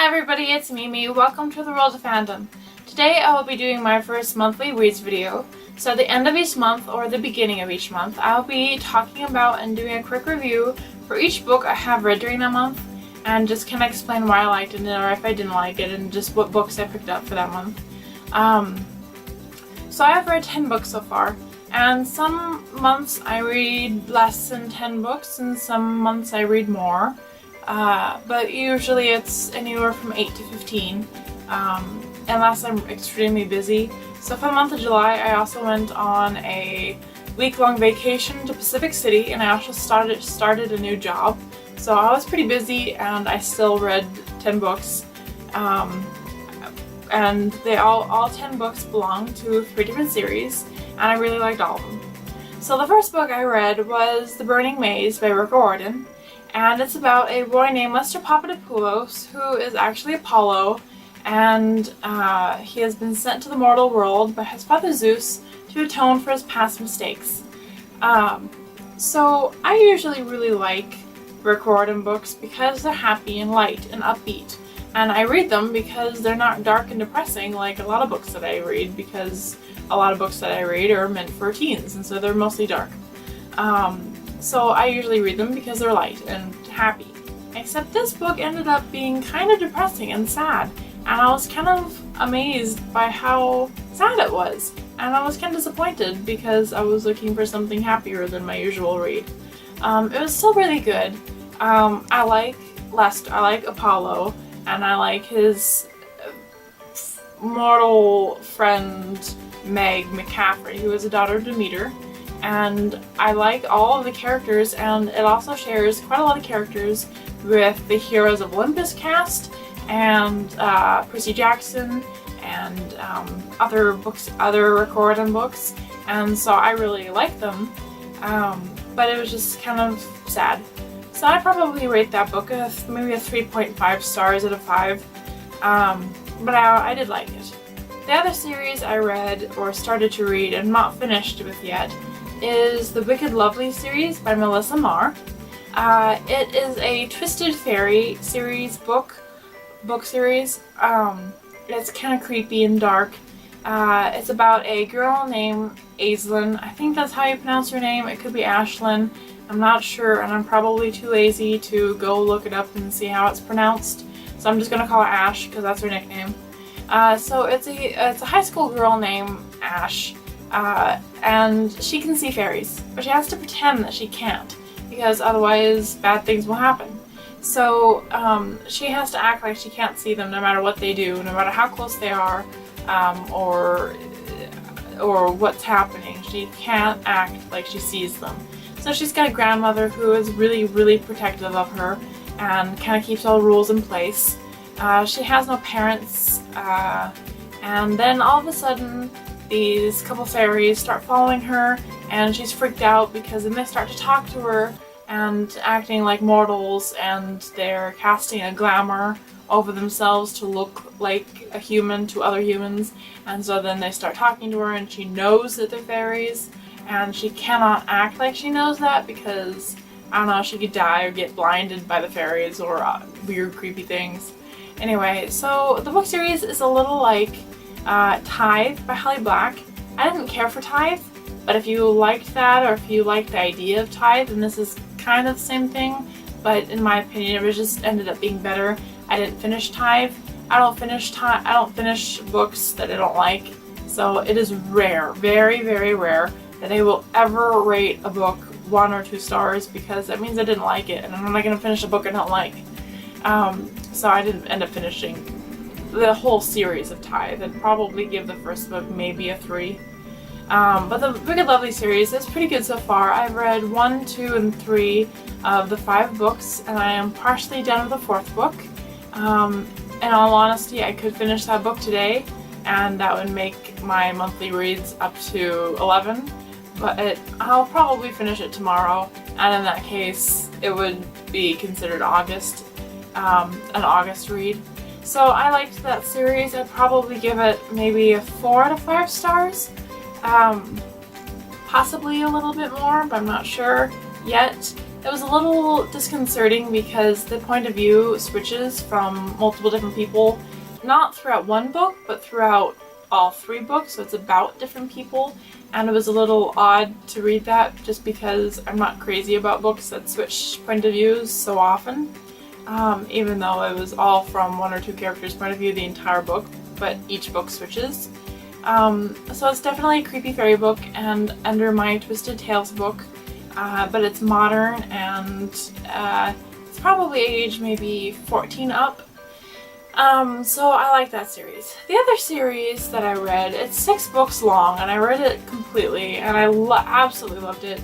Hi everybody, it's Mimi. Welcome to the world of fandom. Today I will be doing my first monthly reads video. So at the end of each month, or the beginning of each month, I'll be talking about and doing a quick review for each book I have read during that month, and just kind of explain why I liked it or if I didn't like it, and just what books I picked up for that month. So I have read 10 books so far, and some months I read less than 10 books, and some months I read more. But usually it's anywhere from 8 to 15, unless I'm extremely busy. So for the month of July, I also went on a week-long vacation to Pacific City, and I also started a new job. So I was pretty busy, and I still read 10 books. And they all 10 books belong to 3 different series, and I really liked all of them. So the first book I read was The Burning Maze by Rick Riordan. And it's about a boy named Lester Papadopoulos, who is actually Apollo, and he has been sent to the mortal world by his father Zeus to atone for his past mistakes. So I usually really like Rick Riordan books because they're happy and light and upbeat, and I read them because they're not dark and depressing like a lot of books that I read, because a lot of books that I read are meant for teens, and so they're mostly dark. So I usually read them because they're light and happy. Except this book ended up being kind of depressing and sad, and I was kind of amazed by how sad it was. And I was kind of disappointed because I was looking for something happier than my usual read. It was still really good. I like Lester, I like Apollo, and I like his mortal friend Meg McCaffrey, who is a daughter of Demeter. And I like all of the characters, and it also shares quite a lot of characters with the Heroes of Olympus cast, and Percy Jackson, and other Rick Riordan books, and so I really like them, but it was just kind of sad. So I'd probably rate that book maybe a 3.5 stars out of 5, but I did like it. The other series I read, or started to read, and not finished with yet, is the Wicked Lovely series by Melissa Marr. It is a Twisted Fairy series book series. It's kind of creepy and dark. It's about a girl named Aislinn. I think that's how you pronounce her name. It could be Ashlyn. I'm not sure, and I'm probably too lazy to go look it up and see how it's pronounced. So I'm just gonna call her Ash because that's her nickname. So it's a high school girl named Ash. And she can see fairies, but she has to pretend that she can't, because otherwise bad things will happen. So she has to act like she can't see them no matter what they do, no matter how close they are, or what's happening. She can't act like she sees them. So she's got a grandmother who is really, really protective of her and kind of keeps all the rules in place. She has no parents, and then all of a sudden these couple fairies start following her, and she's freaked out because then they start to talk to her and acting like mortals, and they're casting a glamour over themselves to look like a human to other humans, and so then they start talking to her, and she knows that they're fairies, and she cannot act like she knows that because, I don't know, she could die or get blinded by the fairies or weird creepy things. Anyway, so the book series is a little like Tithe by Holly Black. I didn't care for Tithe, but if you liked that, or if you liked the idea of Tithe, then this is kind of the same thing, but in my opinion it just ended up being better. I didn't finish Tithe. I don't finish books that I don't like, so it is rare, very, very rare, that I will ever rate a book 1 or 2 stars, because that means I didn't like it, and I'm not going to finish a book I don't like. So I didn't end up finishing the whole series of Tithe. I'd probably give the first book maybe a 3. But the Wicked Lovely series is pretty good so far. I've read 1, 2, and 3 of the 5 books, and I am partially done with the 4th book. In all honesty, I could finish that book today, and that would make my monthly reads up to 11, but I'll probably finish it tomorrow, and in that case, it would be considered August, an August read. So I liked that series. I'd probably give it maybe a 4 out of 5 stars. Possibly a little bit more, but I'm not sure yet. It was a little disconcerting because the point of view switches from multiple different people, not throughout one book, but throughout all 3 books, so it's about different people, and it was a little odd to read that just because I'm not crazy about books that switch point of views so often, even though it was all from 1 or 2 characters' point of view the entire book, but each book switches. So it's definitely a creepy fairy book and under my Twisted Tales book, but it's modern and it's probably age maybe 14 up. So I like that series. The other series that I read, it's 6 books long and I read it completely and I absolutely loved it.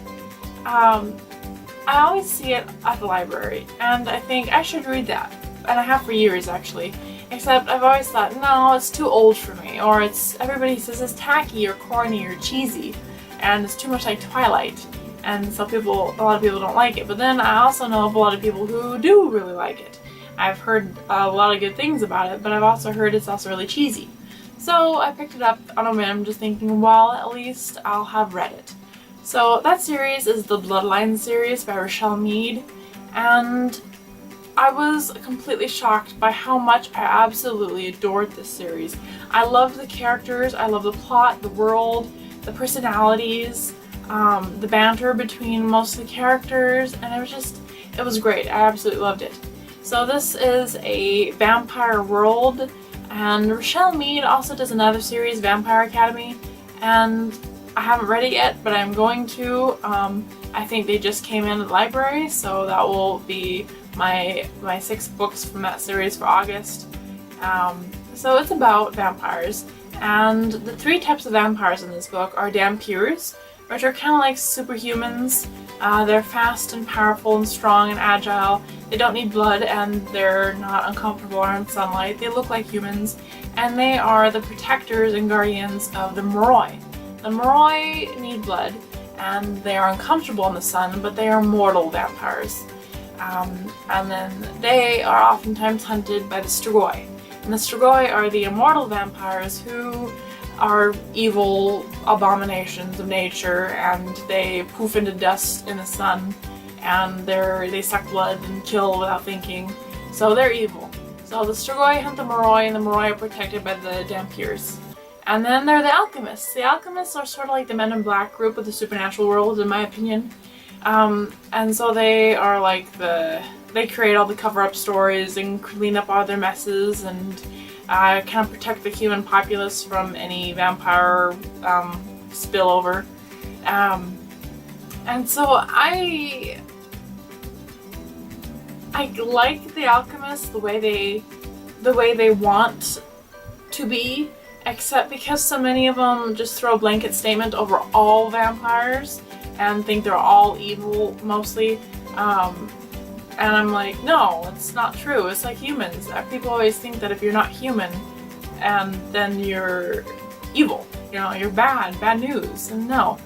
I always see it at the library and I think I should read that, and I have for years actually. Except I've always thought, no, it's too old for me, or everybody says it's tacky or corny or cheesy, and it's too much like Twilight, and so a lot of people don't like it. But then I also know of a lot of people who do really like it. I've heard a lot of good things about it, but I've also heard it's also really cheesy. So I picked it up on a whim, just thinking, well, at least I'll have read it. So that series is the Bloodlines series by Rochelle Mead, and I was completely shocked by how much I absolutely adored this series. I loved the characters, I loved the plot, the world, the personalities, the banter between most of the characters, and it was great. I absolutely loved it. So this is a vampire world, and Rochelle Mead also does another series, Vampire Academy, and I haven't read it yet, but I'm going to. I think they just came in at the library, so that will be my 6 books from that series for August. So it's about vampires, and the 3 types of vampires in this book are Dhampires, which are kind of like superhumans. They're fast and powerful and strong and agile. They don't need blood and they're not uncomfortable around sunlight. They look like humans, and they are the protectors and guardians of the Moroi. The Moroi need blood and they are uncomfortable in the sun, but they are mortal vampires. And then they are oftentimes hunted by the Strigoi. And the Strigoi are the immortal vampires who are evil abominations of nature, and they poof into dust in the sun, and they suck blood and kill without thinking. So they're evil. So the Strigoi hunt the Moroi, and the Moroi are protected by the Dhampires. And then there are the Alchemists. The Alchemists are sort of like the Men in Black group of the supernatural world, in my opinion. And so they are like they create all the cover-up stories and clean up all their messes and kind of protect the human populace from any vampire spillover. And so I like the Alchemists the way they want to be, except because so many of them just throw a blanket statement over all vampires and think they're all evil mostly. And I'm like, no, it's not true. It's like humans. People always think that if you're not human, and then you're evil. You know, you're bad news. And no.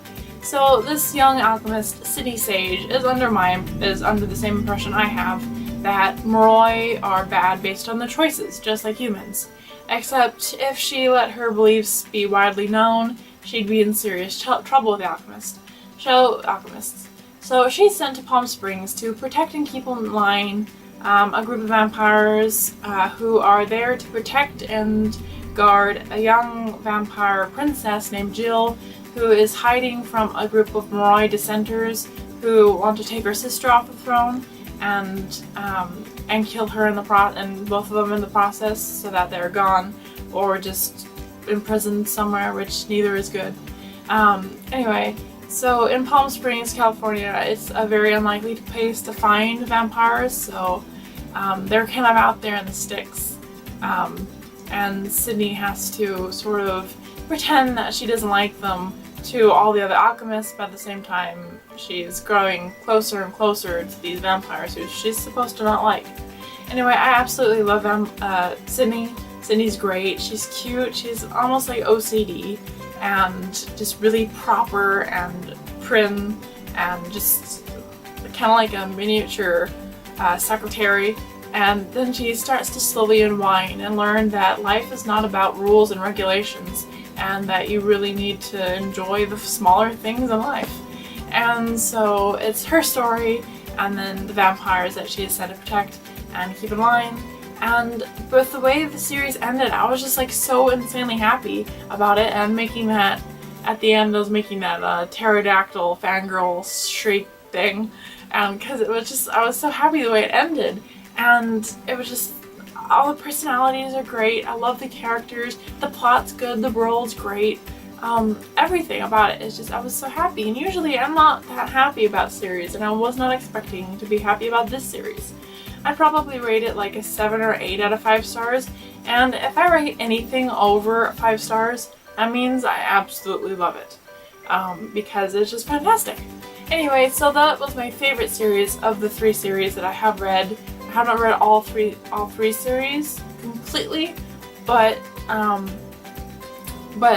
So this young alchemist, City Sage, is under the same impression I have, that Moroi are bad based on their choices, just like humans. Except if she let her beliefs be widely known, she'd be in serious trouble with the alchemists. So she's sent to Palm Springs to protect and keep in line a group of vampires who are there to protect and guard a young vampire princess named Jill, who is hiding from a group of Moroi dissenters who want to take her sister off the throne and kill her and both of them in the process, so that they're gone or just imprisoned somewhere, which neither is good. Anyway, so in Palm Springs, California, it's a very unlikely place to find vampires, so they're kind of out there in the sticks. And Sydney has to sort of pretend that she doesn't like them to all the other alchemists, but at the same time she's growing closer and closer to these vampires who she's supposed to not like. Anyway, I absolutely love Sydney. Sydney's great. She's cute. She's almost like OCD and just really proper and prim and just kind of like a miniature secretary. And then she starts to slowly unwind and learn that life is not about rules and regulations, and that you really need to enjoy the smaller things in life. And so it's her story, and then the vampires that she is sent to protect and keep in line. And with the way the series ended, I was just like so insanely happy about it, and making that, at the end I was making that pterodactyl fangirl shriek thing, because it was just, I was so happy the way it ended, and it was just, all the personalities are great, I love the characters, the plot's good, the world's great, everything about it is just, I was so happy. And usually I'm not that happy about series, and I was not expecting to be happy about this series. I'd probably rate it like a 7 or 8 out of 5 stars, and if I rate anything over 5 stars, that means I absolutely love it, because it's just fantastic. Anyway, so that was my favorite series of the 3 series that I have read. I haven't read all three series completely, but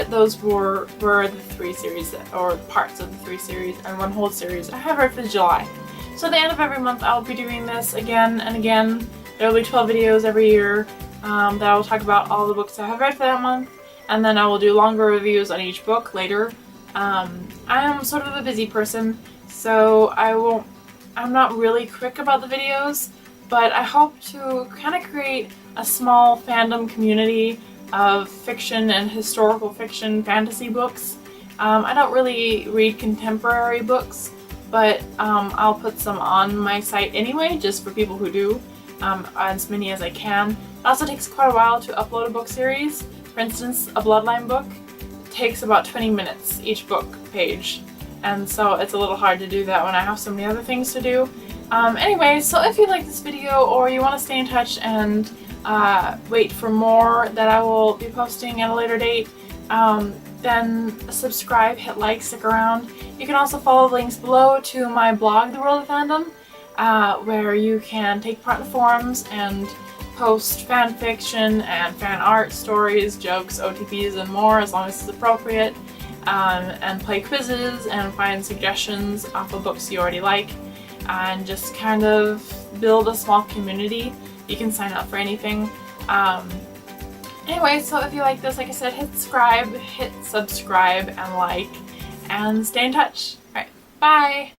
those were the 3 series, or parts of the 3 series, and one whole series I have read for July. So at the end of every month I'll be doing this again and again. There will be 12 videos every year that I will talk about all the books I have read for that month, and then I will do longer reviews on each book later. I am sort of a busy person, so I'm not really quick about the videos, but I hope to kind of create a small fandom community of fiction and historical fiction fantasy books. I don't really read contemporary books, but I'll put some on my site anyway, just for people who do, as many as I can. It also takes quite a while to upload a book series. For instance, a Bloodline book takes about 20 minutes each book page, and so it's a little hard to do that when I have so many other things to do. Anyway, so if you like this video, or you want to stay in touch and wait for more that I will be posting at a later date, then subscribe, hit like, stick around. You can also follow the links below to my blog, The World of Fandom, where you can take part in the forums and post fan fiction and fan art, stories, jokes, OTPs, and more, as long as it's appropriate, and play quizzes and find suggestions off of books you already like, and just kind of build a small community. You can sign up for anything. Anyway, so if you like this, like I said, hit subscribe and like, and stay in touch. Alright, bye!